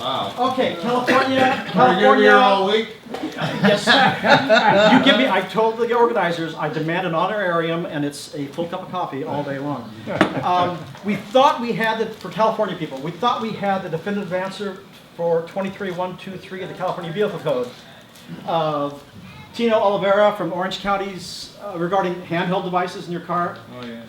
Wow. Okay, California. Are you gonna be here all week? Yes. You give me. I told the organizers I demand an honorarium, and it's a full cup of coffee all day long. We thought we had the for California people. We thought we had the definitive answer for 23123 of the California Vehicle Code. Tino Oliveira from Orange County's regarding handheld devices in your car. Oh yeah.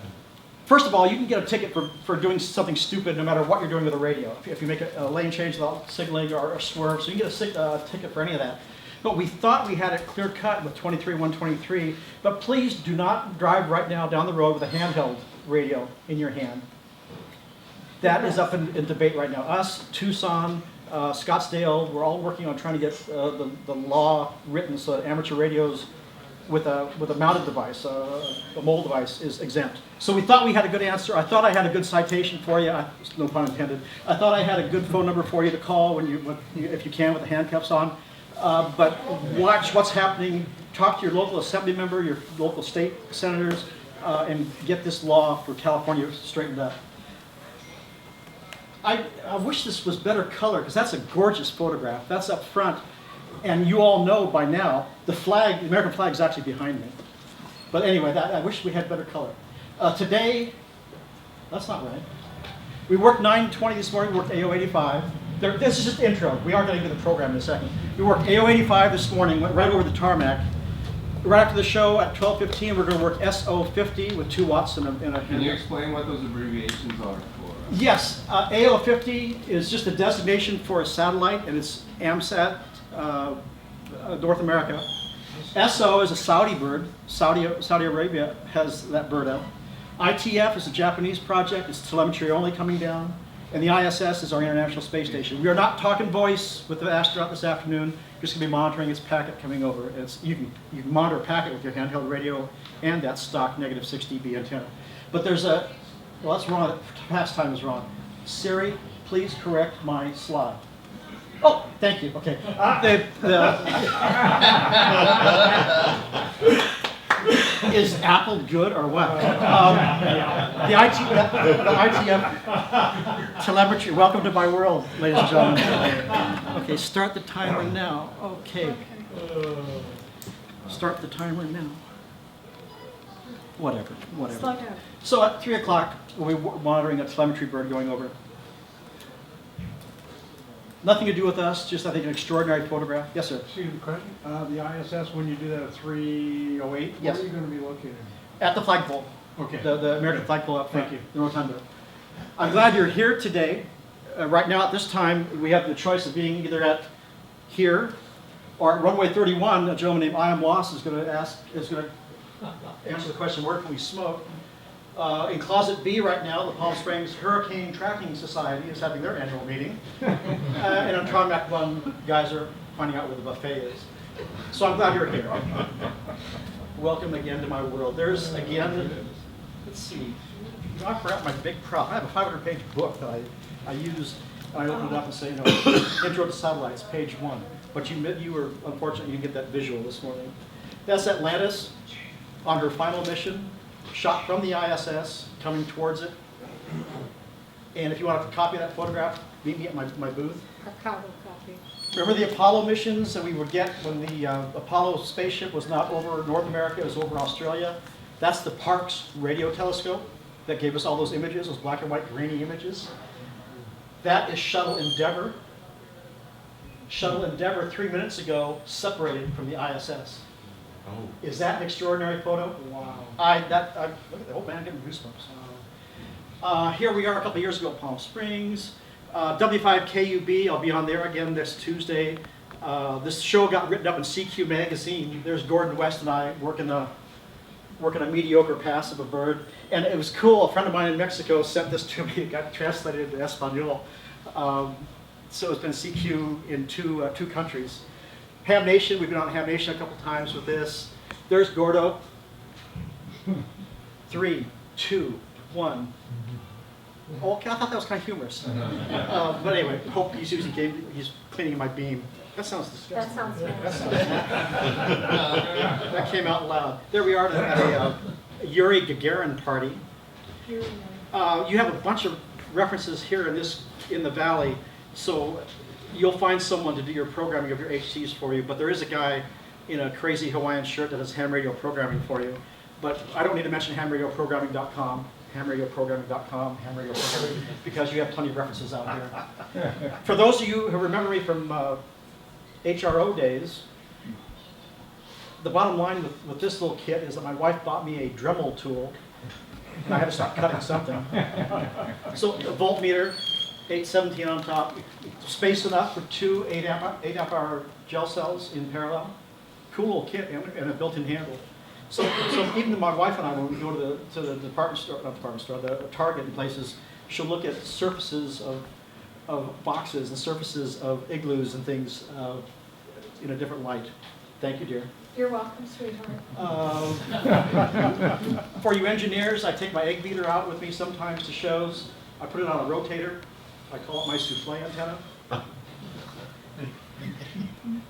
First of all, you can get a ticket for doing something stupid no matter what you're doing with a radio. If you make a lane change without signaling or a swerve, so you can get a ticket for any of that. But we thought we had it clear cut with 23123, but please do not drive right now down the road with a handheld radio in your hand. That is up in debate right now. Us, Tucson, Scottsdale, we're all working on trying to get the law written so that amateur radios with a mounted device, a mobile device, is exempt. So we thought we had a good answer. I thought I had a good citation for you. No pun intended. I thought I had a good phone number for you to call if you can with the handcuffs on. But watch what's happening. Talk to your local assembly member, your local state senators, and get this law for California straightened up. I wish this was better color because that's a gorgeous photograph. That's up front. And you all know by now, the flag, the American flag is actually behind me. But anyway, I wish we had better color. Today, that's not right. We worked 9:20 this morning, we worked AO 85. This is just intro. We are going to get the program in a second. We worked AO 85 this morning, went right over the tarmac. Right after the show at 12:15, we're going to work SO 50 with 2 watts in a Can you explain what those abbreviations are for? Yes, AO 50 is just a designation for a satellite, and it's AMSAT. North America. SO is a Saudi bird. Saudi Arabia has that bird out. ITF is a Japanese project. It's telemetry only coming down. And the ISS is our International Space Station. We are not talking voice with the astronaut this afternoon. We're just going to be monitoring its packet coming over. You can monitor a packet with your handheld radio and that stock negative 6 dB antenna. But there's well, that's wrong. Past time is wrong. Siri, please correct my slide. Oh, thank you. Okay. Is Apple good or what? The ITF telemetry. Welcome to my world, ladies and gentlemen. Okay, start the timer now. Okay. Start the timer now. Whatever. Slow down. So at 3 o'clock, we'll be monitoring a telemetry bird going over. Nothing to do with us, just I think an extraordinary photograph. Yes, sir. Excuse me, question. The ISS, when you do that at 3:08, Yes. where are you going to be located? At the flagpole. Okay. The American flagpole up front. Thank you. The rotunda. I'm glad you're here today. Right now, at this time, we have the choice of being either at here or at runway 31. A gentleman named I Am Loss is going to answer the question, where can we smoke? In Closet B right now, the Palm Springs Hurricane Tracking Society is having their annual meeting. And on Tarmac 1, guys are finding out where the buffet is. So I'm glad you're here. Welcome again to my world. There's, again, let's see. I forgot my big prop. I have a 500-page book that I use, and I open it up and say, Intro to Satellites, page 1. But you were unfortunate you didn't get that visual this morning. That's Atlantis on her final mission. Shot from the ISS, coming towards it. And if you want to copy that photograph, meet me at my booth. Apollo copy. Remember the Apollo missions that we would get when the Apollo spaceship was not over North America, it was over Australia? That's the Parkes radio telescope that gave us all those images, those black and white grainy images. That is Shuttle Endeavour. Shuttle Endeavour 3 minutes ago separated from the ISS. Oh. Is that an extraordinary photo? Wow. Look at the old man getting goosebumps. Here we are a couple years ago at Palm Springs. W5KUB, I'll be on there again this Tuesday. This show got written up in CQ magazine. There's Gordon West and I working a mediocre pass of a bird. And it was cool, a friend of mine in Mexico sent this to me. It got translated into Espanol. So it's been CQ in two countries. Ham Nation, we've been on Ham Nation a couple times with this. There's Gordo. 3, 2, 1. Okay, I thought that was kind of humorous. But anyway, hope he's cleaning my beam. That sounds disgusting. That sounds bad. That came out loud. There we are at a Yuri Gagarin party. You have a bunch of references here in the valley. So you'll find someone to do your programming of your HTs for you, but there is a guy in a crazy Hawaiian shirt that does ham radio programming for you. But I don't need to mention hamradioprogramming.com, hamradioprogramming.com, hamradioprogramming, because you have plenty of references out here. For those of you who remember me from HRO days, the bottom line with this little kit is that my wife bought me a Dremel tool, and I had to start cutting something. So a voltmeter, 817 on top, space enough for two 8 amp hour gel cells in parallel. Cool little kit and a built-in handle. So even my wife and I, when we go to the department store, not department store, the Target and places, she'll look at surfaces of boxes and surfaces of igloos and things in a different light. Thank you, dear. You're welcome, sweetheart. For you engineers, I take my egg beater out with me sometimes to shows. I put it on a rotator. I call it my souffle antenna.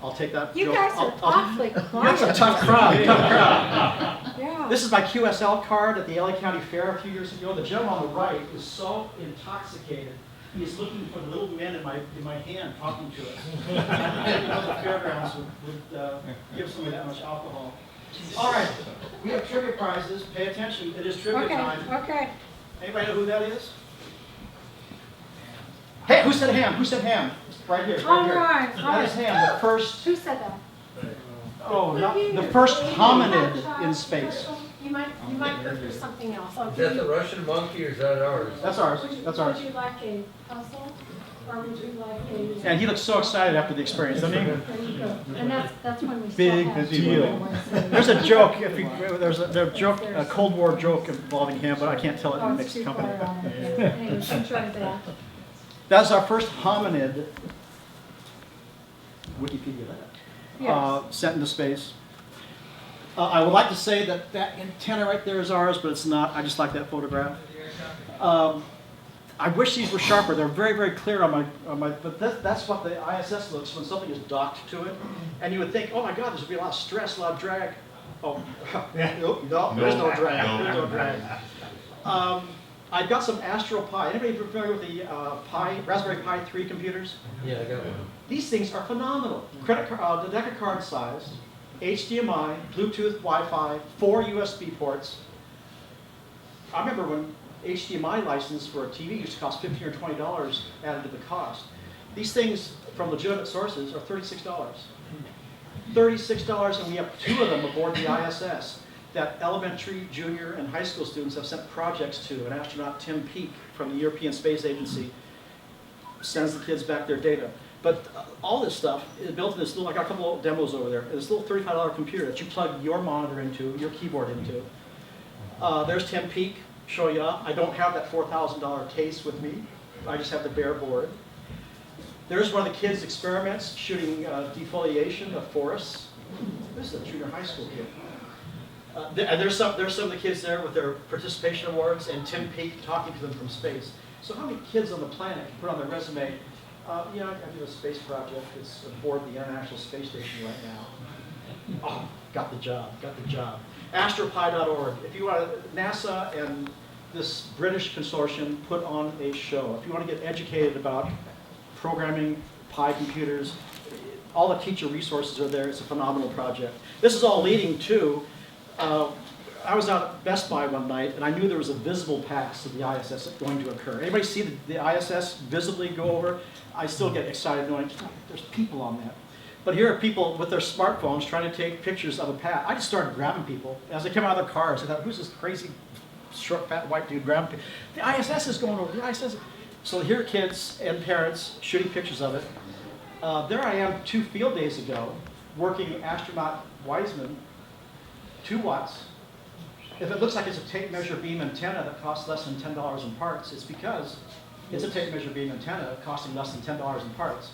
I'll take that. You joke. guys are awfully quiet. That's a tough crowd. Tough crowd. Yeah. This is my QSL card at the LA County Fair a few years ago. The gentleman on the right is so intoxicated. He is looking for the little men in my hand talking to us. I didn't know the fairgrounds would give somebody that much alcohol. All right, we have trivia prizes. Pay attention. It is trivia time. Okay. Anybody know who that is? Hey, who said ham? Who said ham? Right here. All Here. right. That is ham. The first. Who said that? Oh, not the first hominid in space. You might go for something else. Is that the Russian monkey or is that ours? That's ours. That's ours. Would you like a puzzle, or would you like a? And he looks so excited after the experience, doesn't he? There you go. And that's when we Big still have deal. There's a joke. There's a joke, a Cold War joke involving him, but I can't tell it Oh, in it's mixed too company. far on. Anyways, enjoy that. That's our first hominid. Wikipedia that. Yes. Sent into space. I would like to say that that antenna right there is ours, but it's not. I just like that photograph. I wish these were sharper. They're very, very clear on my. But that's what the ISS looks when something is docked to it, and you would think, oh my God, there's gonna be a lot of stress, a lot of drag. Oh, no, there's no drag. There's no drag. I've got some Astro Pi. Anybody familiar with the Raspberry Pi 3 computers? Yeah, I got one. These things are phenomenal. Credit card, the deck of card size, HDMI, Bluetooth, Wi-Fi, 4 USB ports. I remember when HDMI license for a TV used to cost $15 or $20 added to the cost. These things from legitimate sources are $36. $36, and we have 2 of them aboard the ISS that elementary, junior, and high school students have sent projects to. An astronaut, Tim Peake, from the European Space Agency, sends the kids back their data. But all this stuff is built in this little, I got a couple of demos over there, this little $35 computer that you plug your monitor into, your keyboard into. There's Tim Peake showing you up. I don't have that $4,000 case with me. I just have the bare board. There's one of the kids' experiments shooting defoliation of forests. This is a junior high school kid. And there's some of the kids there with their participation awards and Tim Peake talking to them from space. So how many kids on the planet can put on their resume, I do a space project. It's aboard the International Space Station right now. Oh, got the job. Astropie.org. If you want, NASA and this British consortium put on a show. If you want to get educated about programming, Pi computers, all the teacher resources are there. It's a phenomenal project. This is all leading to, I was out at Best Buy one night and I knew there was a visible pass of the ISS going to occur. Anybody see the ISS visibly go over? I still get excited knowing there's people on that. But here are people with their smartphones trying to take pictures of a pad. I just started grabbing people. As they came out of their cars, I thought, who's this crazy, short, fat, white dude grabbing people? The ISS is going over, the ISS. So here are kids and parents shooting pictures of it. There I am 2 field days ago, working astronaut Wiseman, 2 watts. If it looks like it's a tape measure beam antenna that costs less than $10 in parts, it's because it's a tape measure beam antenna costing less than $10 in parts.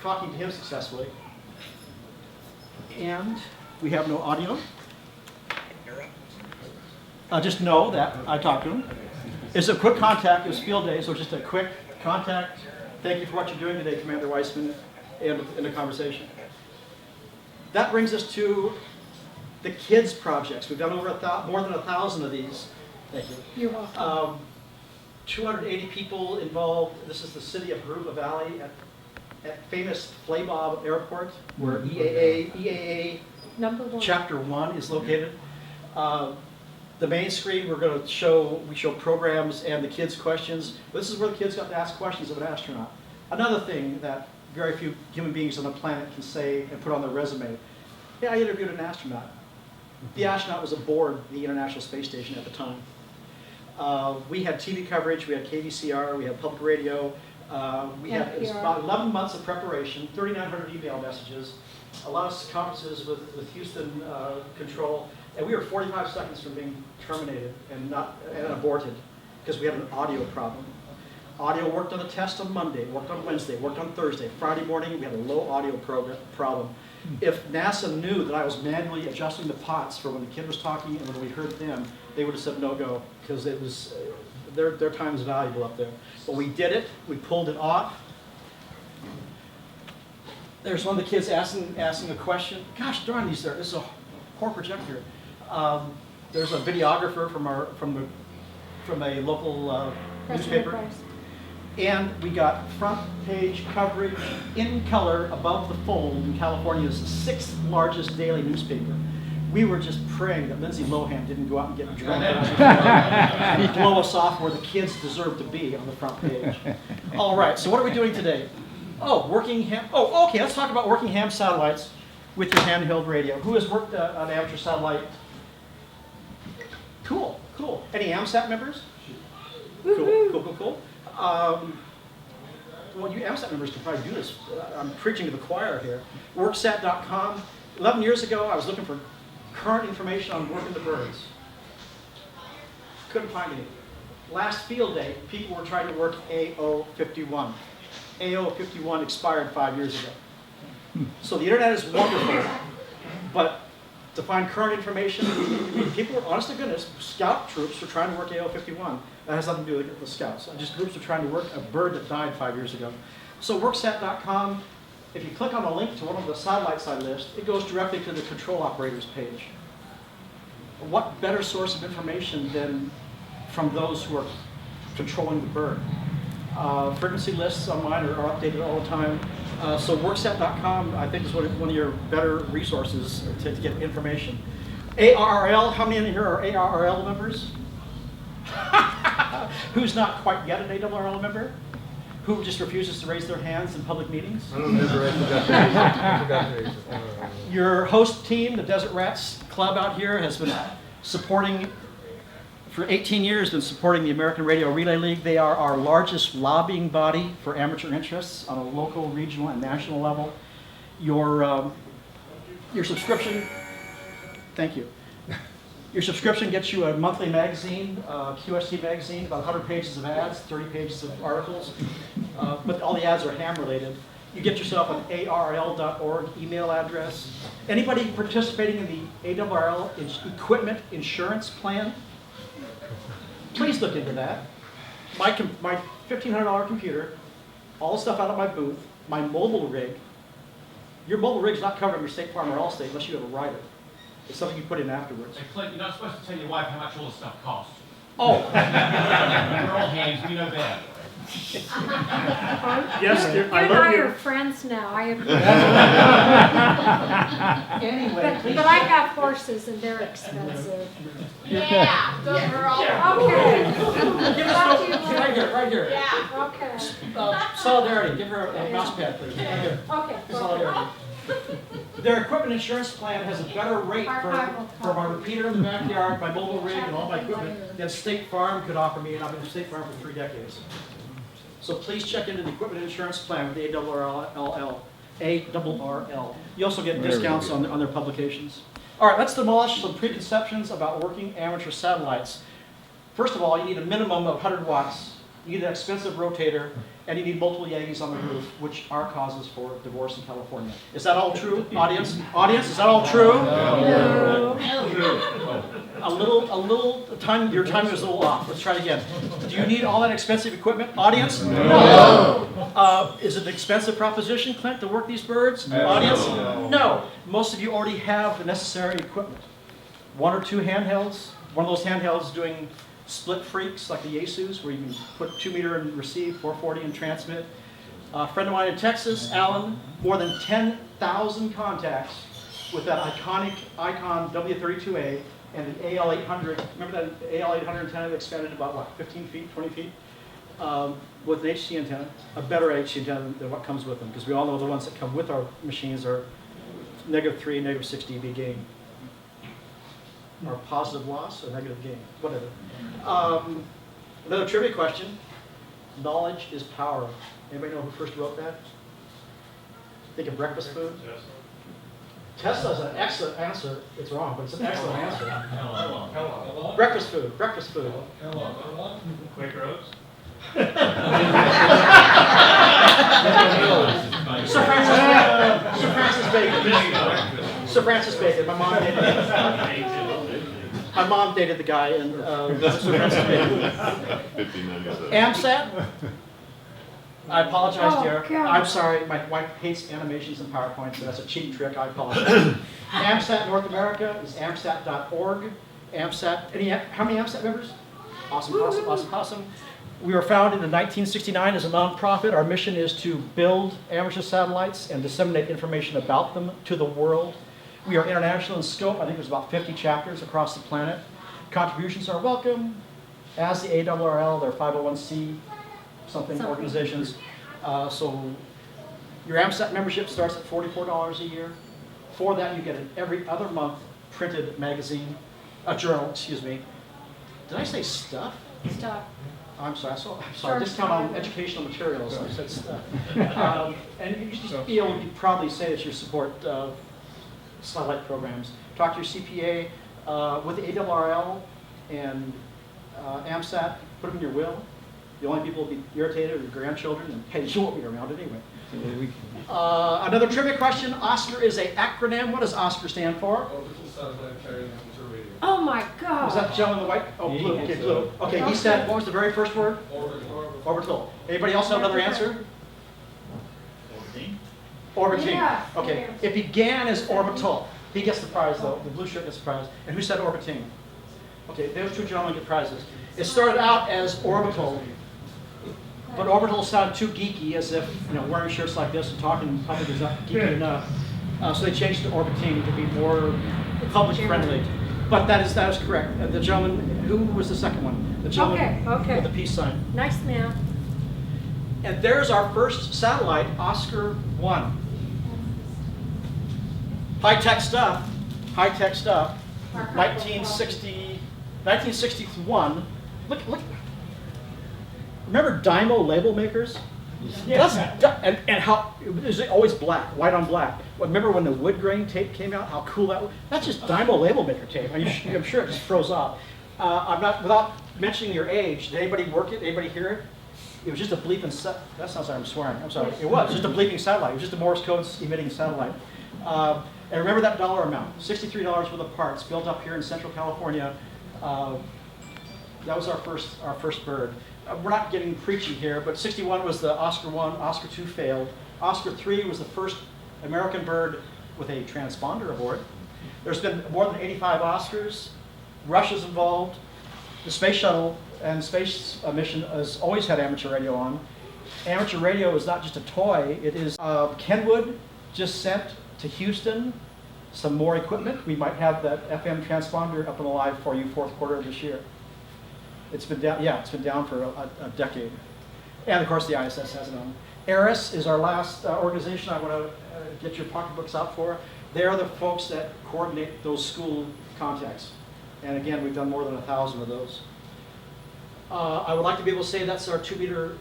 Talking to him successfully. And we have no audio. Just know that I talked to him. It's a quick contact. It was field day, so just a quick contact. Thank you for what you're doing today, Commander Weissman, and in the conversation. That brings us to the kids projects. We've done over more than 1,000 of these. Thank you. You're welcome. 280 people involved. This is the city of Haruba Valley at famous Flabob Airport, where EAA #1. Chapter 1 is located. The main screen, we show programs and the kids' questions. This is where the kids got to ask questions of an astronaut. Another thing that very few human beings on the planet can say and put on their resume. Yeah, I interviewed an astronaut. The astronaut was aboard the International Space Station at the time. We had TV coverage, we had KVCR, we had public radio. We had it was NPR. about 11 months of preparation, 3,900 email messages, a lot of conferences with Houston Control, and we were 45 seconds from being terminated and aborted because we had an audio problem. Audio worked on the test on Monday, worked on Wednesday, worked on Thursday. Friday morning, we had a low audio problem. If NASA knew that I was manually adjusting the pots for when the kid was talking and when we heard them, they would have said no go because it was their time is valuable up there. But we did it. We pulled it off. There's one of the kids asking a question. Gosh darn, this is a poor projector. There's a videographer from a local newspaper. And we got front page coverage in color above the fold in California's 6th largest daily newspaper. We were just praying that Lindsay Lohan didn't go out and get drunk and blow us off where the kids deserve to be on the front page. All right, so what are we doing today? Okay, let's talk about working ham satellites with your handheld radio. Who has worked on amateur satellite? Cool. Any AMSAT members? Cool. Well, you AMSAT members can probably do this. I'm preaching to the choir here. Worksat.com. 11 years ago, I was looking for current information on working the birds. Couldn't find any. Last field day, people were trying to work AO51. AO51 expired 5 years ago. So the internet is wonderful, but to find current information, people were, honest to goodness, scout troops were trying to work AO51. That has nothing to do with the scouts. Just groups are trying to work a bird that died 5 years ago. So worksat.com, if you click on a link to one of the satellites I list, it goes directly to the control operators page. What better source of information than from those who are controlling the bird? Frequency lists online are updated all the time. So worksat.com, I think, is one of your better resources to get information. ARRL, how many in here are ARRL members? Who's not quite yet an ARRL member? Who just refuses to raise their hands in public meetings? I don't remember, I forgot to raise it. Your host team, the Desert Rats Club out here, has been supporting, for 18 years, been supporting the American Radio Relay League. They are our largest lobbying body for amateur interests on a local, regional, and national level. Your subscription, thank you. Your subscription gets you a monthly magazine, QST magazine, about 100 pages of ads, 30 pages of articles, but all the ads are ham related. You get yourself an ARRL.org email address. Anybody participating in the ARRL equipment insurance plan? Please look into that. My $1,500 computer, all the stuff out of my booth, my mobile rig. Your mobile rig's not covered under State Farm or Allstate unless you have a rider. It's something you put in afterwards. Hey, Clint, you're not supposed to tell your wife how much all this stuff costs. Oh. We're all hands, we know that. Yes, You I and I love are you. friends now. I Anyway, please. but I have horses and they're expensive. Yeah, go girl. Okay. Give Talk to you us right here, right here. Yeah. Okay. Solidarity. Give her a mouse pad, please. Right here. Okay. Solidarity. Their equipment insurance plan has a better rate for my repeater in the backyard, my mobile rig, and all my equipment than State Farm could offer me, and I've been with State Farm for 3 decades. So please check into the equipment insurance plan with the ARRL. You also get discounts on their publications. All right, let's demolish some preconceptions about working amateur satellites. First of all, you need a minimum of 100 watts. You need an expensive rotator, and you need multiple Yankees on the roof, which are causes for divorce in California. Is that all true, audience? Audience, is that all true? No. Your timing is a little off. Let's try it again. Do you need all that expensive equipment, audience? No. Is it an expensive proposition, Clint, to work these birds? Audience? No. Most of you already have the necessary equipment. 1 or 2 handhelds. One of those handhelds doing split freaks like the Yaesus, where you can put 2 meter and receive, 440 and transmit. A friend of mine in Texas, Alan, more than 10,000 contacts with that iconic Icon W32A and the AL800. Remember that AL800 antenna that expanded about what, 15 feet, 20 feet? With an HC antenna, a better HC antenna than what comes with them, because we all know the ones that come with our machines are -3, -6 dB gain, or positive loss or negative gain, whatever. Another trivia question: knowledge is power. Anybody know who first wrote that? Think of breakfast food. Tesla's an excellent answer. It's wrong, but it's an excellent answer. Breakfast food. Breakfast food. Quaker Oats? Sir Francis Bacon. Sir Francis Bacon. My mom dated the guy, and Sir Francis Bacon. 1597. AMSAT. I apologize, Oh, dear. God. I'm sorry. My wife hates animations and PowerPoint, so that's a cheating trick. I apologize. AMSAT North America is amsat.org. AMSAT. How many AMSAT members? Awesome, awesome, awesome, awesome. We were founded in 1969 as a nonprofit. Our mission is to build amateur satellites and disseminate information about them to the world. We are international in scope. I think there's about 50 chapters across the planet. Contributions are welcome, as the ARRL, their 501c something organizations. So your AMSAT membership starts at $44 a year. For that, you get an every other month printed magazine, a journal, excuse me. Did I say stuff? Stop. I'm sorry, I'm sorry, Sure. discount on educational materials, I said stuff. And you just be able to proudly say that you support satellite programs. Talk to your CPA with the ARRL and AMSAT, put them in your will. The only people who will be irritated are your grandchildren, and hey, you won't be around anyway. Another trivia question. OSCAR is an acronym. What does OSCAR stand for? Orbital satellite carrying amateur radio. Oh my God. Was that gentleman in the white? Oh, blue. Okay, blue. Okay, he said, what was the very first word? Orbital. Orbital. Anybody else have another answer? Orbiting. Yes, Okay, yes. it began as orbital. He gets the prize though, the blue shirt gets the prize. And who said orbiting? Okay, those two gentlemen get prizes. It started out as orbital, but orbital sounded too geeky, as if, you know, wearing shirts like this and talking in public is not geeky enough. So they changed to orbiting to be more public friendly. But that is correct. The gentleman, who was the second one? The gentleman Okay. with the peace sign. Nice man. And there's our first satellite, Oscar 1. High-tech stuff, 1961. Look. Remember Dymo label makers? Yes. And how, is it always black, white on black? Well, remember when the wood grain tape came out, how cool that was? That's just Dymo label maker tape. I'm sure it just froze off. Without mentioning your age, did anybody work it? Anybody hear it? It was just a bleeping that sounds like I'm swearing. I'm sorry. It was just a bleeping satellite. It was just a Morse code emitting satellite. And remember that dollar amount, $63 worth of parts built up here in Central California. That was our first bird. We're not getting preachy here, but 61 was the Oscar 1, Oscar 2 failed. Oscar 3 was the first American bird with a transponder aboard. There's been more than 85 Oscars. Russia's involved. The space shuttle and space mission has always had amateur radio on. Amateur radio is not just a toy, it is. Kenwood just sent to Houston some more equipment. We might have that FM transponder up and alive for you fourth quarter of this year. It's been down, it's been down for a decade. And of course the ISS has it on. ARIS is our last organization I want to get your pocketbooks out for. They're the folks that coordinate those school contacts. And again, we've done more than 1,000 of those. I would like to be able to say that's our 2-meter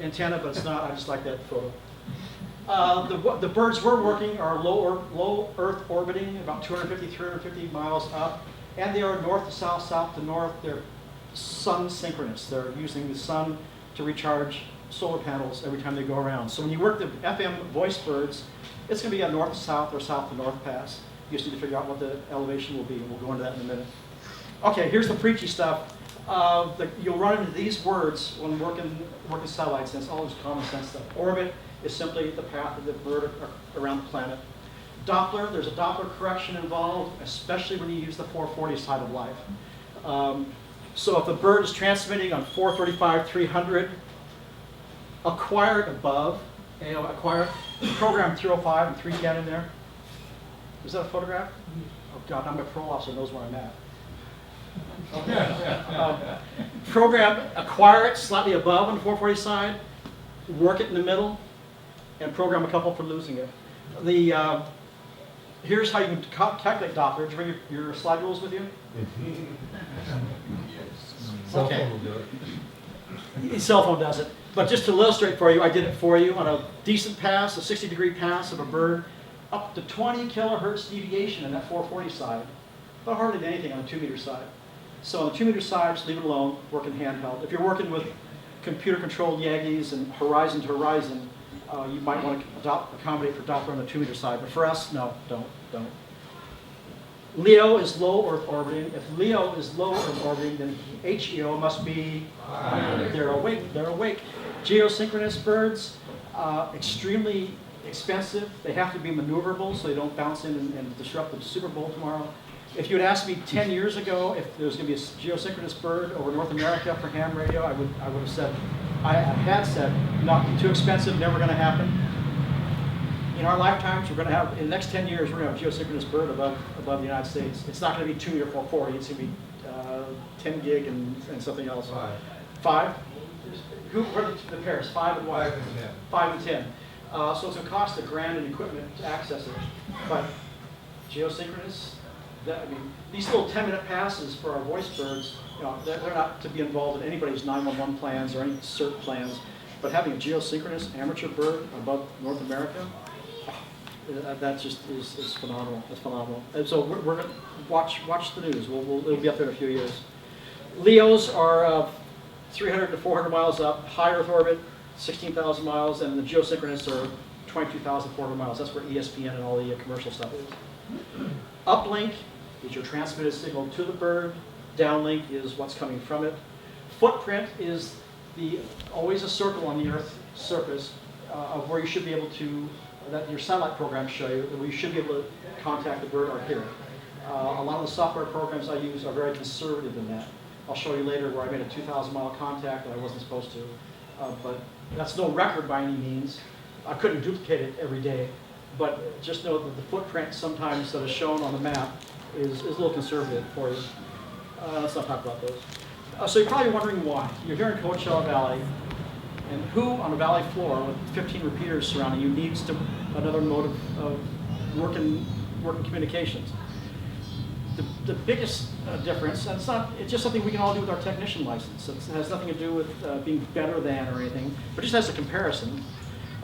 antenna, but it's not. I just like that photo. The birds we're working are low Earth orbiting, about 250, 350 miles up. And they are north to south, south to north. They're sun synchronous. They're using the sun to recharge solar panels every time they go around. So when you work the FM voice birds, it's going to be a north to south or south to north pass. You just need to figure out what the elevation will be, and we'll go into that in a minute. Okay, here's the preachy stuff. You'll run into these words when working satellites, and it's all just common sense stuff. Orbit is simply the path of the bird around the planet. Doppler, there's a Doppler correction involved, especially when you use the 440 side of life. So if the bird is transmitting on 435, 300, acquired above AO acquire program 305 and 310 in there. Is that a photograph? Oh God, now my parole officer knows where I'm at. Program acquire it slightly above on the 440 side, work it in the middle, and program a couple for losing it. Here's how you can calculate Doppler. Did you bring your slide rules with you? Cell Okay. phone will do it. His cell phone does it. But just to illustrate for you, I did it for you on a decent pass, a 60-degree pass of a bird, up to 20 kilohertz deviation in that 440 side, but hardly anything on the 2-meter side. So on the 2-meter side, just leave it alone, work in handheld. If you're working with computer-controlled Yagis and horizon to horizon, you might want to accommodate for Doppler on the 2-meter side. But for us, no, don't. LEO is low Earth orbiting. If LEO is low Earth orbiting, then HEO must be they're awake. Geosynchronous birds, extremely expensive. They have to be maneuverable so they don't bounce in and disrupt the Super Bowl tomorrow. If you had asked me 10 years ago if there was going to be a geosynchronous bird over North America for ham radio, I would have said, I had said, not too expensive, never going to happen. In our lifetimes, we're going to have, in the next 10 years, we're going to have a geosynchronous bird above the United States. It's not going to be 2 or 440, it's going to be 10 gig and something else. 5? What are the pairs? 5 and what? 5 and 10. 5 and 10. So it's going to cost $1,000 in equipment to access it. But geosynchronous, these little 10-minute passes for our voice birds, they're not to be involved in anybody's 911 plans or any CERT plans. But having a geosynchronous amateur bird above North America, that just is phenomenal. It's phenomenal. And so we're going to watch the news. It'll be up there in a few years. LEOs are 300 to 400 miles up, high Earth orbit, 16,000 miles, and the geosynchronous are 22,400 miles. That's where ESPN and all the commercial stuff is. Uplink is your transmitted signal to the bird. Downlink is what's coming from it. Footprint is always a circle on the Earth's surface of where you should be able to, that your satellite programs show you, where you should be able to contact the bird or hear it. A lot of the software programs I use are very conservative in that. I'll show you later where I made a 2,000-mile contact that I wasn't supposed to. But that's no record by any means. I couldn't duplicate it every day. But just know that the footprint sometimes that is shown on the map is a little conservative for you. Let's not talk about those. So you're probably wondering why. You're here in Coachella Valley, and who on a valley floor with 15 repeaters surrounding you needs another mode of working communications? The biggest difference, and it's just something we can all do with our technician license. It has nothing to do with being better than or anything, but just as a comparison.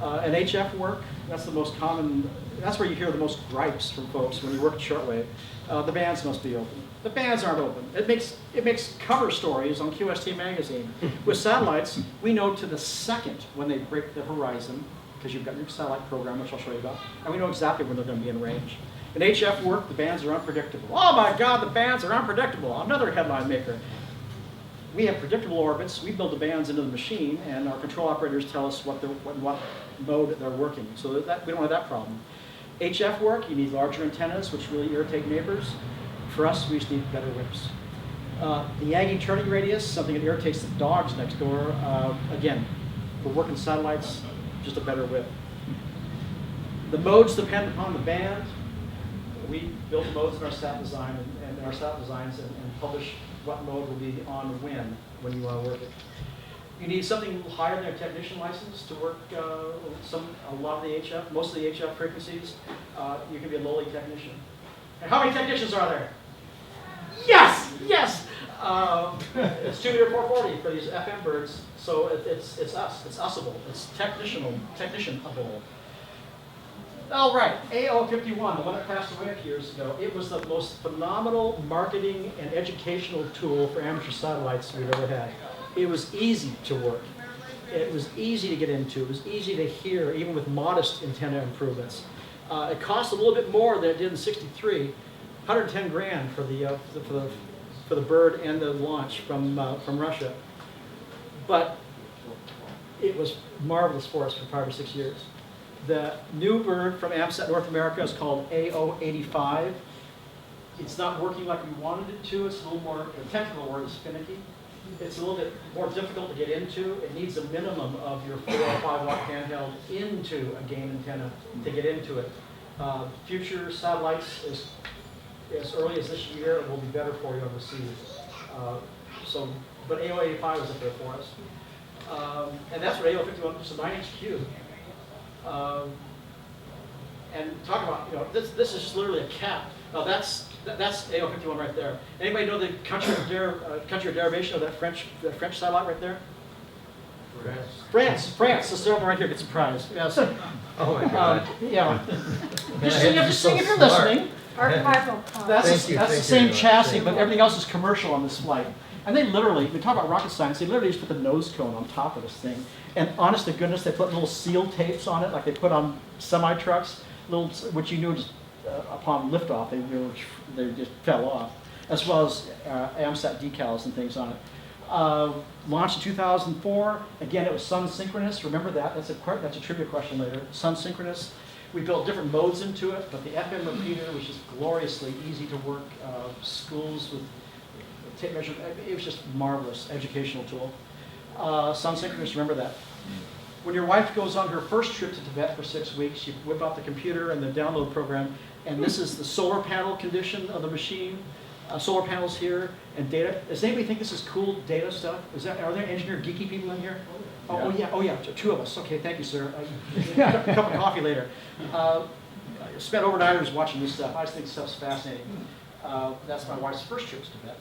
An HF work, that's the most common, that's where you hear the most gripes from folks when you work at shortwave. The bands must be open. The bands aren't open. It makes cover stories on QST magazine. With satellites, we know to the second when they break the horizon, because you've got your satellite program, which I'll show you about, and we know exactly when they're going to be in range. In HF work, the bands are unpredictable. Oh my God, the bands are unpredictable. Another headline maker. We have predictable orbits. We build the bands into the machine, and our control operators tell us what mode they're working. So that we don't have that problem. HF work, you need larger antennas, which really irritate neighbors. For us, we just need better whips. The Yagi turning radius, something that irritates the dogs next door. Again, for working satellites, just a better whip. The modes depend upon the band. We build modes in our sat design and our sat designs and publish what mode will be on when you want to work it. You need something a little higher than a technician license to work a lot of the HF, most of the HF frequencies. You can be a lowly technician. And how many technicians are there? Yes! It's 2 or 440 for these FM birds, so it's us. It's usable. It's technicianable. All right, AO51, the one that passed away a few years ago, it was the most phenomenal marketing and educational tool for amateur satellites we've ever had. It was easy to work. It was easy to get into. It was easy to hear, even with modest antenna improvements. It cost a little bit more than it did in '63, 110 grand for the bird and the launch from Russia. But it was marvelous for us for 5 or 6 years. The new bird from AMSAT North America is called AO85. It's not working like we wanted it to. It's a little more, the technical word is finicky. it's a little bit more difficult to get into. It needs a minimum of your 4 or 5 watt handheld into a game antenna to get into it. Future satellites, as early as this year, will be better for you overseas. But AO85 is up there for us. And that's what AO51, it's a 9-inch cube. And talk about, this is just literally a cap. Now that's AO51 right there. Anybody know the country of derivation of that French satellite right there? France. This is right here gets a prize. Yes. Oh my God. Yeah. Man, Just I sing had to be if you're so smart. listening. Archival cost. That's Thank you the very same much. chassis, Thank but you. everything else is commercial on this flight. And they literally, we talk about rocket science, they literally just put the nose cone on top of this thing. And honest to goodness, they put little seal tapes on it, like they put on semi-trucks, which you knew just upon liftoff, they just fell off, as well as AMSAT decals and things on it. Launched in 2004. Again, it was sun synchronous. Remember that? That's a trivia question later. Sun synchronous. We built different modes into it, but the FM repeater was just gloriously easy to work. Schools with tape measure. It was just marvelous educational tool. Sun synchronous. Remember that. When your wife goes on her first trip to Tibet for 6 weeks, you whip out the computer and the download program, and this is the solar panel condition of the machine. Solar panels here and data. Does anybody think this is cool data stuff? Are there engineer geeky people in here? Oh yeah, 2 of us. Okay, thank you, sir. A cup of coffee later. I spent overnighters watching this stuff. I just think this stuff's fascinating. That's my wife's first trip to Tibet.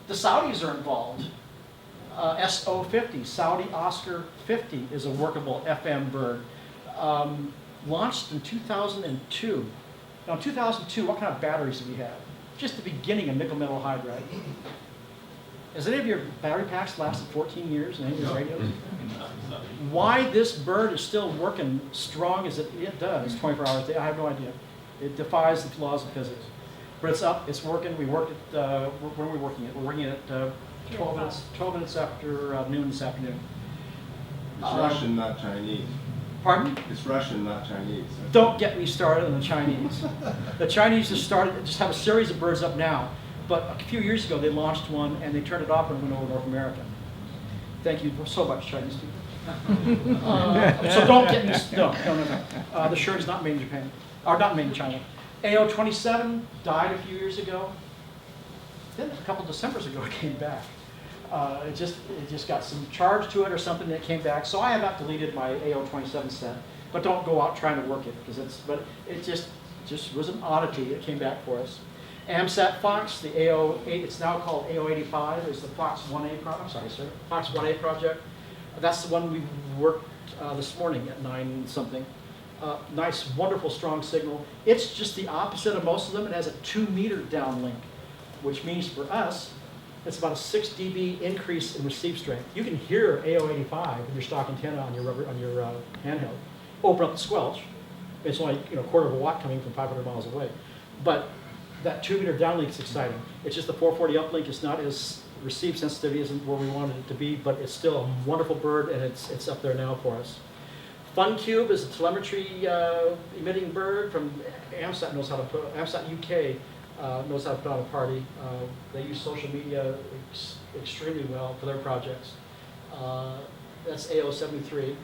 The Saudis are involved. SO50, Saudi Oscar 50, is a workable FM bird. Launched in 2002. Now, in 2002, what kind of batteries do we have? Just the beginning of nickel metal hydride. Has any of your battery packs lasted 14 years in any of your radios? Why this bird is still working strong as it does 24 hours a day, I have no idea. It defies the laws of physics. But it's up, it's working. We worked it, when are we working it? We're working it at 12 minutes after noon this afternoon. It's Russian, not Chinese. Pardon? It's Russian, not Chinese. Don't get me started on the Chinese. The Chinese just have a series of birds up now, but a few years ago they launched one and they turned it off and went over North America. Thank you so much, Chinese people. So don't get me, no. The shirt is not made in Japan, or not made in China. AO27 died a few years ago. Then a couple Decembers ago it came back. It just got some charge to it or something that came back. So I have not deleted my AO27 set, but don't go out trying to work it because it just was an oddity. It came back for us. AMSAT Fox, the AO8, it's now called AO85, is the Fox 1A project. I'm sorry, sir. Fox 1A project. That's the one we worked this morning at 9 something. Nice, wonderful, strong signal. It's just the opposite of most of them. It has a 2-meter downlink, which means for us, it's about a 6 dB increase in receive strength. You can hear AO85 with your stock antenna on your handheld. Open up the squelch. It's only a quarter of a watt coming from 500 miles away. But that 2-meter downlink is exciting. It's just the 440 uplink. It's not as receive sensitivity isn't where we wanted it to be, but it's still a wonderful bird, and it's up there now for us. FunCube is a telemetry emitting bird from AMSAT knows how to put AMSAT UK. Knows how to put on a party. They use social media extremely well for their projects. That's AO73.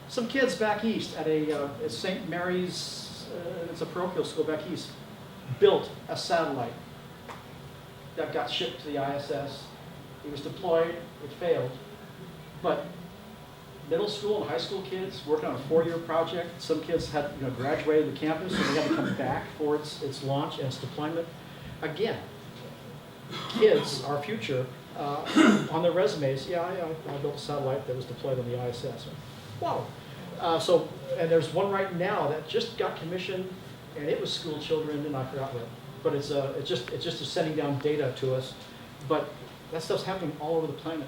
Some kids back east at at St. Mary's, it's a parochial school back east, built a satellite that got shipped to the ISS. It was deployed, it failed, but middle school and high school kids working on a 4-year project. Some kids had graduated the campus, so they had to come back for its launch and its deployment. Again, kids, our future, on their resumes, I built a satellite that was deployed on the ISS. Wow. And there's one right now that just got commissioned, and it was school children, and I forgot what. But it's just sending down data to us. But that stuff's happening all over the planet,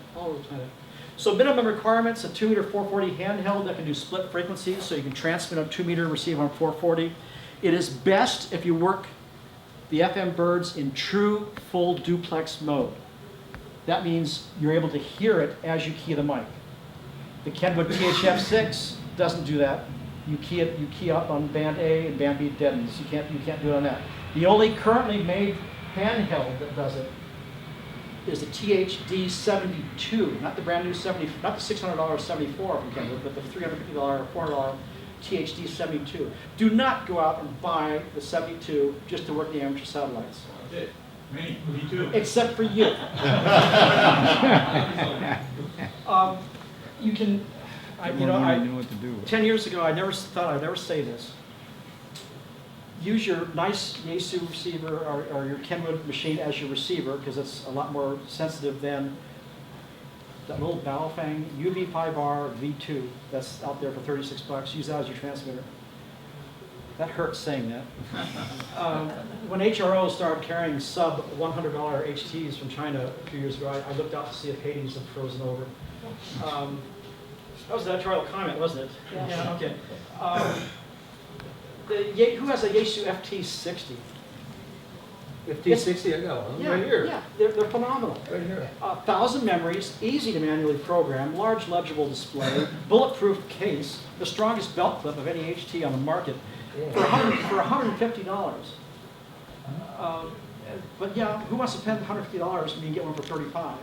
So minimum requirements, a 2-meter 440 handheld that can do split frequencies, so you can transmit on 2-meter and receive on 440. It is best if you work the FM birds in true full duplex mode. That means you're able to hear it as you key the mic. The Kenwood PHF-6 doesn't do that. You key up on band A and band B deadens. You can't do it on that. The only currently made handheld that does it is the THD 72, not the brand new 70, not the $600 74 from Kenwood, but the $350 or $400 THD 72. Do not go out and buy the 72 just to work the amateur satellites. I did. Me too. Except for you. You can, you know, I, know what to do. 10 years ago, I never thought I'd ever say this. Use your nice Yaesu receiver or your Kenwood machine as your receiver, because it's a lot more sensitive than that little Baofeng UV5R V2 that's out there for $36. Use that as your transmitter. That hurts saying that. When HRO started carrying sub $100 HTs from China a few years ago, I looked out to see if Hades had frozen over. That was an editorial comment, wasn't it? Yeah, okay. Who has a Yaesu FT60? FT60, I got one, Yeah, right here. yeah, they're phenomenal. Right here. 1,000 memories, easy to manually program, large legible display, bulletproof case, the strongest belt clip of any HT on the market for $150. But yeah, who wants to spend $150 when you can get one for $35?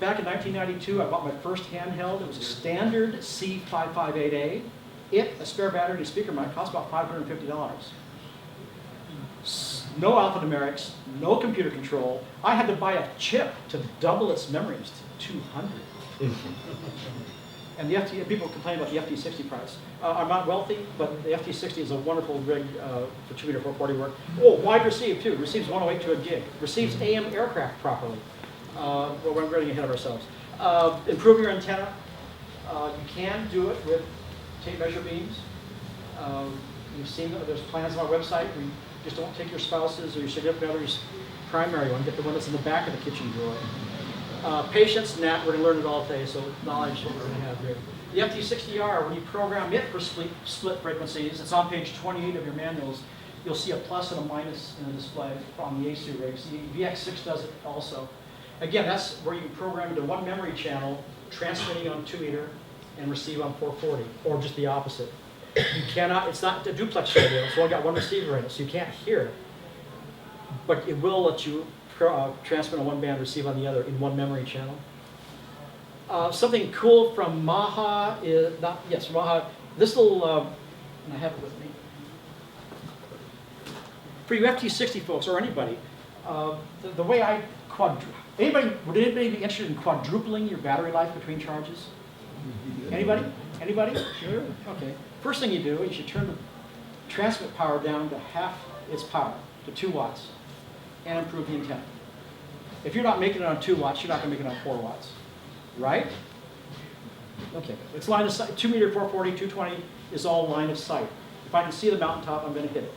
Back in 1992, I bought my first handheld. It was a standard C558A. A spare battery, and a speaker mic cost about $550. No alphanumerics, no computer control. I had to buy a chip to double its memories to 200. And the people complain about the FT60 price. I'm not wealthy, but the FT60 is a wonderful rig for 2 meter 440 work. Oh, wide receive too. Receives 108 to a gig. Receives AM aircraft properly. Well, we're getting ahead of ourselves. Improve your antenna. You can do it with tape measure beams. You've seen there's plans on our website where you just don't take your spouse's or your significant other's primary one. Get the one that's in the back of the kitchen drawer. Patience, Nat, we're going to learn it all today, so knowledge is what we're going to have here. The FT60R, when you program it for split frequencies, it's on page 28 of your manuals. You'll see a plus and a minus in the display on the Yaesu rigs. The VX6 does it also. Again, that's where you can program into one memory channel, transmitting on 2 meter, and receive on 440, or just the opposite. You cannot, it's not a duplex radio, it's only got one receiver in it, so you can't hear it. But it will let you transmit on one band, receive on the other in one memory channel. Something cool from Maha is, Maha, this little, and I have it with me. For you FT60 folks, or anybody, the way I would anybody be interested in quadrupling your battery life between charges? Anybody? Anybody? Sure. Okay. First thing you do is you turn the transmit power down to half its power, to 2 watts, and improve the antenna. If you're not making it on 2 watts, you're not going to make it on 4 watts. Right? Okay. It's line of sight. 2 meter 440, 220 is all line of sight. If I can see the mountaintop, I'm going to hit it.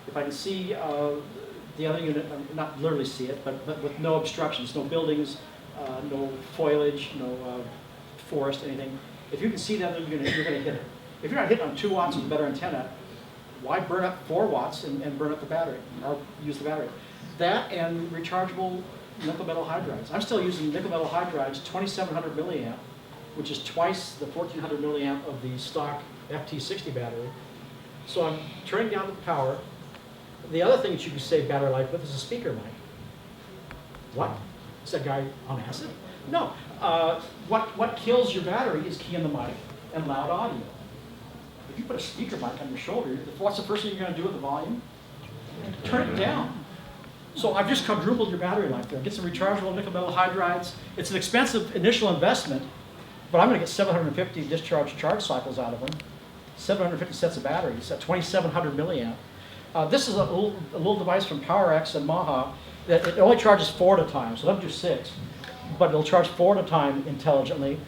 If I can see the other unit, not literally see it, but with no obstructions, no buildings, no foliage, no forest, anything. If you can see that, you're going to hit it. If you're not hitting on 2 watts with a better antenna, why burn up 4 watts and burn up the battery, or use the battery? That and rechargeable nickel metal hydrides. I'm still using nickel metal hydrides, 2700 milliamp, which is twice the 1400 milliamp of the stock FT60 battery. So I'm turning down the power. The other thing that you can save battery life with is a speaker mic. What? Is that guy on acid? No. What kills your battery is key in the mic and loud audio. If you put a speaker mic on your shoulder, what's the first thing you're going to do with the volume? Turn it down. So I've just quadrupled your battery life there. Get some rechargeable nickel metal hydrides. It's an expensive initial investment, but I'm going to get 750 discharge charge cycles out of them. 750 sets of batteries at 2700 milliamp. This is a little device from PowerX and Maha that it only charges 4 at a time, so it doesn't do 6, but it'll charge 4 at a time intelligently.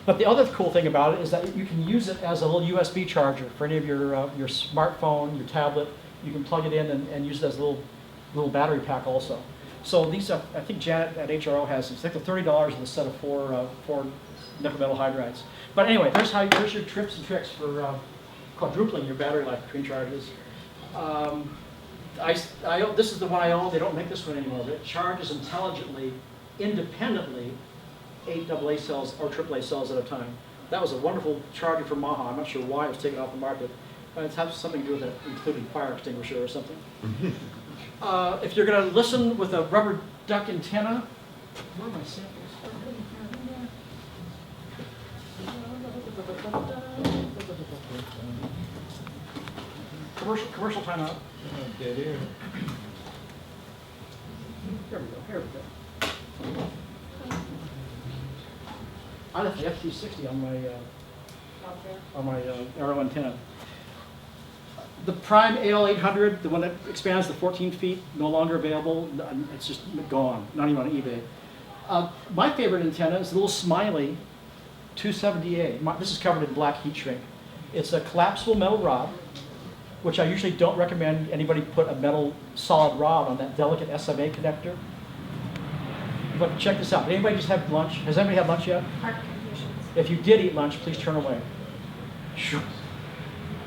But the other cool thing about it is that you can use it as a little USB charger for any of your smartphone, your tablet. You can plug it in and use it as a little battery pack also. So these are, I think Janet at HRO has, it's like the $30 in a set of 4 nickel metal hydrides. But anyway, there's your tips and tricks for quadrupling your battery life between charges. This is the one I own. They don't make this one anymore, but it charges intelligently, independently, 8 AA cells or AAA cells at a time. That was a wonderful charger from Maha. I'm not sure why it was taken off the market. But it has something to do with it, including fire extinguisher or something. If you're going to listen with a rubber duck antenna, Where are my samples? Commercial timeout. Dead air. Here we go, here we go. I left the FT60 on my aero antenna. The Prime AL800, the one that expands to 14 feet, no longer available. It's just gone, not even on eBay. My favorite antenna is the little Smiley 270A. This is covered in black heat shrink. It's a collapsible metal rod, which I usually don't recommend anybody put a metal solid rod on that delicate SMA connector. But check this out. Did anybody just have lunch? Has anybody had lunch yet? Heart conditions. If you did eat lunch, please turn away.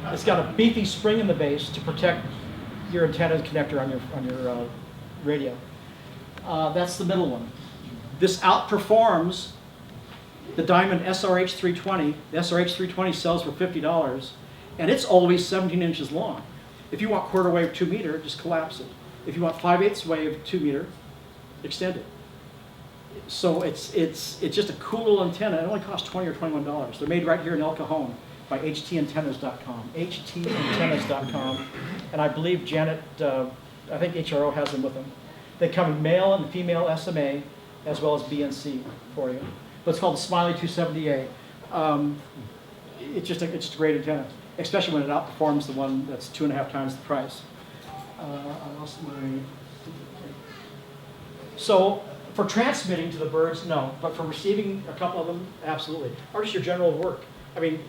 It's got a beefy spring in the base to protect your antenna connector on your radio. That's the middle one. This outperforms the Diamond SRH 320. The SRH 320 sells for $50, and it's always 17 inches long. If you want quarter wave 2 meter, just collapse it. If you want 5/8 wave 2 meter, extend it. So it's just a cool little antenna. It only costs $20 or $21. They're made right here in El Cajon by htantennas.com. htantennas.com. And I believe Janet, I think HRO has them with them. They come in male and female SMA, as well as B and C for you. But it's called the Smiley 270A. It's just a great antenna, especially when it outperforms the one that's 2.5 times the price. I lost my... So, for transmitting to the birds, no. But for receiving a couple of them, absolutely. Or just your general work. I mean,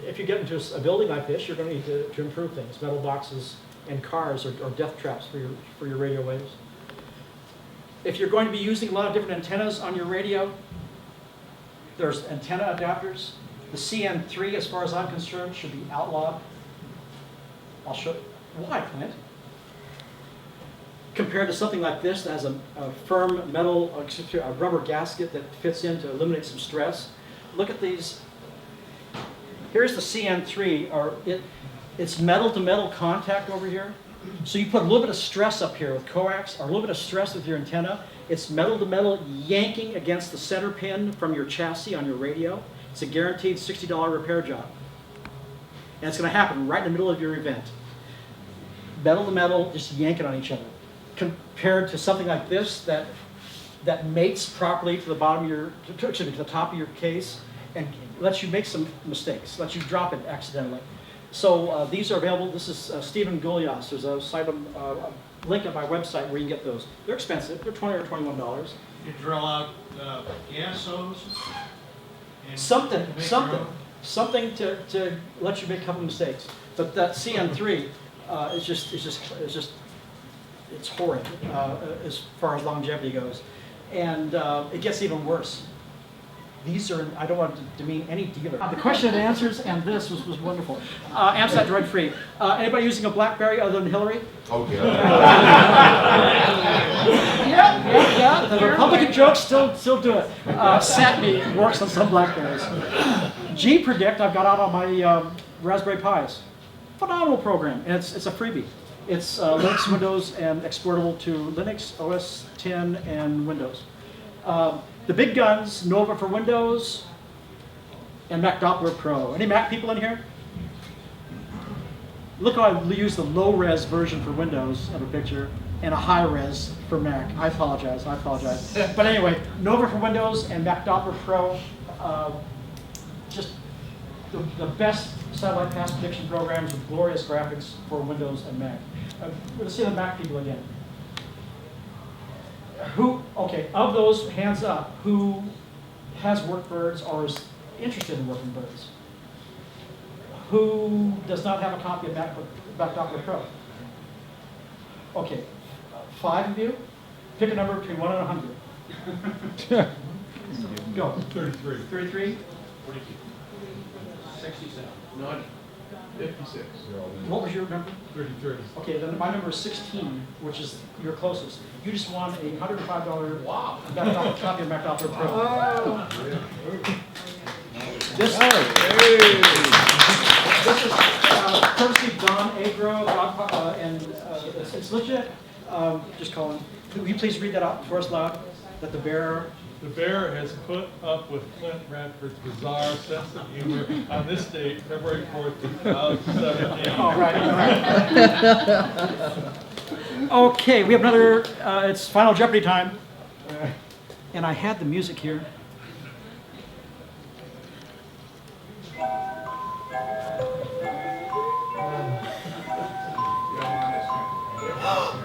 if you get into a building like this, you're going to need to improve things. Metal boxes and cars or death traps for your radio waves. If you're going to be using a lot of different antennas on your radio, there's antenna adapters. The CN3, as far as I'm concerned, should be outlawed. I'll show you. Why, Clint? Compared to something like this that has a firm metal, a rubber gasket that fits in to eliminate some stress. Look at these. Here's the CN3, it's metal to metal contact over here. So you put a little bit of stress up here with coax, or a little bit of stress with your antenna. It's metal to metal yanking against the center pin from your chassis on your radio. It's a guaranteed $60 repair job. And it's going to happen right in the middle of your event. Metal to metal, just yanking on each other. Compared to something like this that mates properly to the bottom of your, to the top of your case and lets you make some mistakes, lets you drop it accidentally. So these are available. This is Stephen Goulias. There's a site, link on my website where you can get those. They're expensive. They're $20 or $21. You drill out gas hose? and Something make to let you make a couple mistakes. But that CN3 it's horrid as far as longevity goes, and it gets even worse. These are, I don't want to demean any dealer. The question and answers and this was wonderful. AMSAT droid free. Anybody using a BlackBerry other than Hillary? Oh, yeah. Yeah. The Republican jokes still do it. SatMe works on some BlackBerries. Gpredict I've got out on my Raspberry Pis. Phenomenal program, and it's a freebie. It's Linux, Windows, and exportable to Linux, OS 10, and Windows. The big guns, Nova for Windows, and Mac Doppler Pro. Any Mac people in here? Look how I use the low-res version for Windows of a picture and a high-res for Mac. I apologize. But anyway, Nova for Windows and Mac Doppler Pro, just the best satellite path prediction programs with glorious graphics for Windows and Mac. Let's see the Mac people again. Of those, hands up, who has worked birds or is interested in working birds? Who does not have a copy of Mac Doppler Pro? Okay, 5 of you? Pick a number between 1 and 100. Go. 33. 33? 67. 56. What was your number? 33. Okay, then my number is 16, which is your closest. You just won a $105 copy of Mac Doppler Pro. Oh. This is courtesy Don Agro, and it's legit. Just call him. Will you please read that out for us loud? But the bear, The bear has put up with Clint Radford's bizarre sense of humor on this date, February 4th, 2017. all right, all right. Okay, we have another, it's Final Jeopardy time. And I had the music here.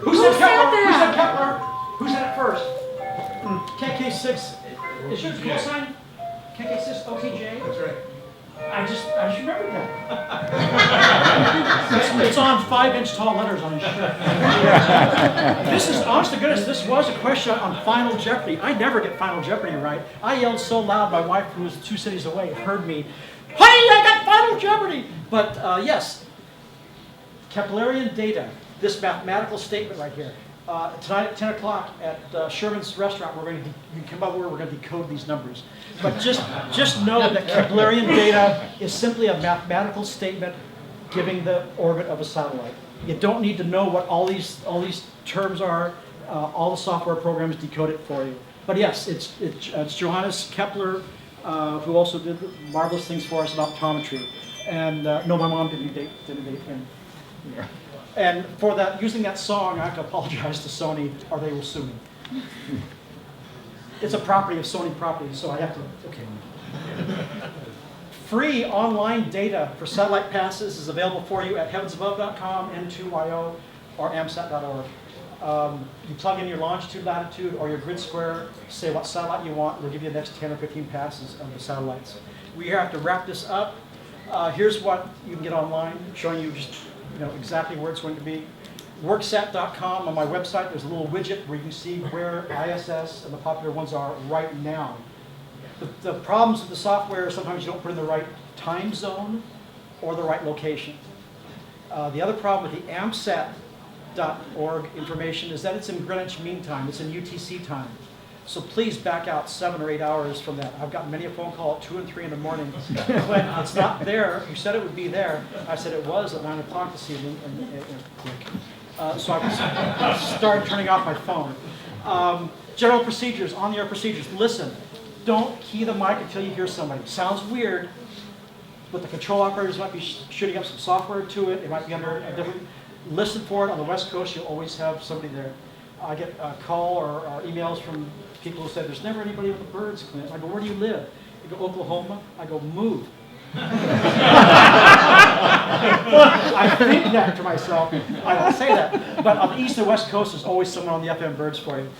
Who said Kepler? Who said Kepler? Who said it first? KK6. Is your call sign KK6 OTJ? That's right. I just remembered that. It's on 5-inch tall letters on his shirt. This is, honest to goodness, this was a question on Final Jeopardy. I never get Final Jeopardy right. I yelled so loud, my wife, who was 2 cities away, heard me. Honey, I got Final Jeopardy! But yes, Keplerian data, this mathematical statement right here. Tonight at 10 o'clock at Sherman's restaurant, we're going to, you can come over, we're going to decode these numbers. But just know that Keplerian data is simply a mathematical statement giving the orbit of a satellite. You don't need to know what all these terms are. All the software programs decode it for you. But yes, it's Johannes Kepler, who also did marvelous things for us in optometry. And no, my mom didn't date him. Yeah. And for that, using that song, I have to apologize to Sony, or they will sue me. It's a property of Sony properties, so I have to, okay. Free online data for satellite passes is available for you at heavensabove.com, N2YO, or amsat.org. You plug in your longitude, latitude, or your grid square, say what satellite you want, and we'll give you the next 10 or 15 passes of the satellites. We have to wrap this up. Here's what you can get online, showing you just exactly where it's going to be. Worksat.com, on my website, there's a little widget where you can see where ISS and the popular ones are right now. The problems with the software is sometimes you don't put in the right time zone or the right location. The other problem with the AMSAT.org information is that it's in Greenwich Mean Time, it's in UTC time. So please back out 7 or 8 hours from that. I've gotten many a phone call at 2 and 3 in the morning when it's not there. You said it would be there. I said it was at 9 o'clock this evening, and click. So I started turning off my phone. General procedures, on-the-air procedures. Listen, don't key the mic until you hear somebody. Sounds weird, but the control operators might be shooting up some software to it. It might be under a different. Listen for it. On the West Coast, you'll always have somebody there. I get a call or emails from people who said, there's never anybody with the birds, Clint. I go, where do you live? They go, Oklahoma. I go, move. I think that to myself. I don't say that. But on the East and West Coast, there's always someone on the FM birds for you.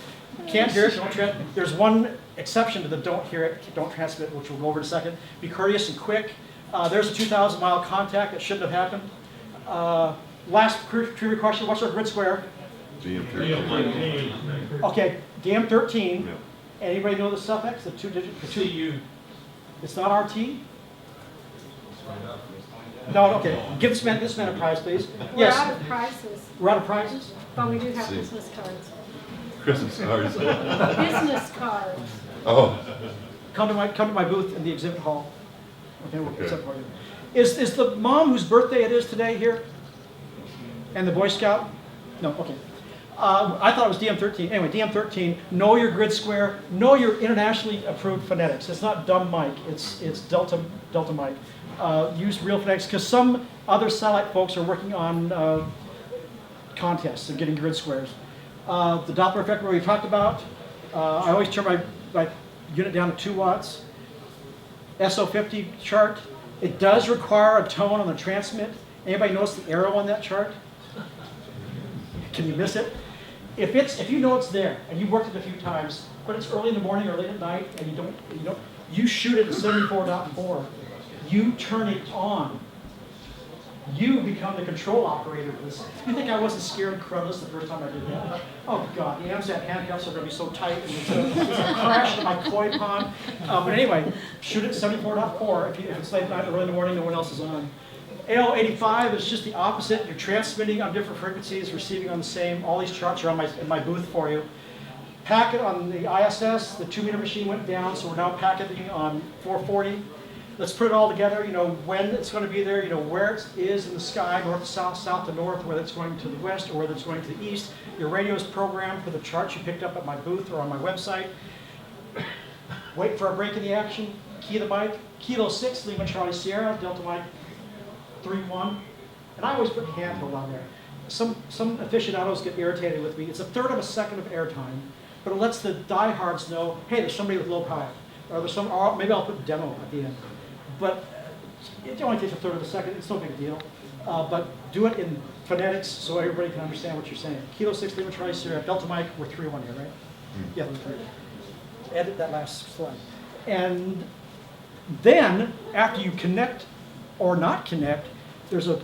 Can't hear it, don't transmit. There's one exception to the don't hear it, don't transmit, which we'll go over in a second. Be courteous and quick. There's a 2,000-mile contact that shouldn't have happened. Last trivia question, what's our grid square? DM13. Okay, DM13. Yeah. Anybody know the suffix? The two-digit? The two. CU. It's not RT? No, okay. Give this man a prize, please. We're out of prizes, We're out of prizes? but we do have Christmas cards. Christmas cards. Business cards. Oh. Come to my booth in the exhibit hall. Okay, we'll get something for you. Is the mom whose birthday it is today here? And the Boy Scout? No, okay. I thought it was DM13. Anyway, DM13, know your grid square, know your internationally approved phonetics. It's not dumb Mike, it's Delta Mike. Use real phonetics, because some other satellite folks are working on contests and getting grid squares. The Doppler effect we talked about, I always turn my unit down to 2 watts. SO50 chart, it does require a tone on the transmit. Anybody notice the arrow on that chart? Can you miss it? If you know it's there and you've worked it a few times, but it's early in the morning or late at night and you shoot it at 74.4, you turn it on. You become the control operator for this. You think I wasn't scared crudless the first time I did that? Oh God, the AMSAT handcuffs are going to be so tight and it's a crash to my koi pond. But anyway, shoot it at 74.4 if it's late at night or early in the morning, no one else is on. AL85 is just the opposite. You're transmitting on different frequencies, receiving on the same. All these charts are in my booth for you. Packet on the ISS, the 2-meter machine went down, so we're now packeting on 440. let's put it all together, you know, when it's going to be there, you know, where it is in the sky, north to south, south to north, whether it's going to the west or whether it's going to the east. Your radio is programmed for the charts you picked up at my booth or on my website. Wait for a break in the action, key the mic, Kilo 6, Lima Charlie Sierra, Delta Mike 3-1. And I always put handheld on there. Some aficionados get irritated with me. It's a third of a second of airtime, but it lets the diehards know, hey, there's somebody with low power. Or there's some, or maybe I'll put demo at the end. But it only takes a third of a second, it's no big deal. But do it in phonetics so everybody can understand what you're saying. Kilo 6, Lima Charlie Sierra, Delta Mike, we're 3-1 here, right? Yeah, that's right. Edit that last slide. And then, after you connect or not connect, there's a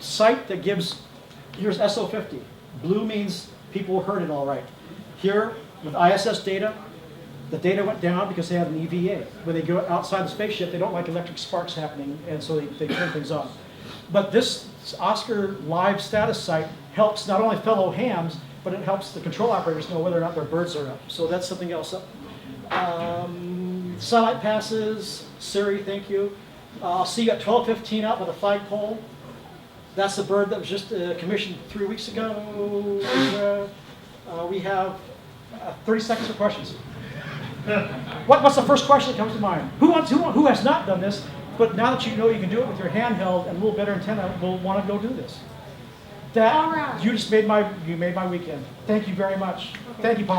site that gives, here's SO50. Blue means people heard it all right. Here, with ISS data, the data went down because they had an EVA. When they go outside the spaceship, they don't like electric sparks happening, and so they turn things off. But this Oscar live status site helps not only fellow hams, but it helps the control operators know whether or not their birds are up. So that's something else up. Satellite passes, Siri, thank you. I'll see you at 12:15 out by the flagpole. That's the bird that was just commissioned 3 weeks ago. We have 30 seconds for questions. What's the first question that comes to mind? Who has not done this, but now that you know you can do it with your handheld and a little better antenna, will want to go do this? That, All right. you just made my weekend. Thank you very much. Thank you, Paul.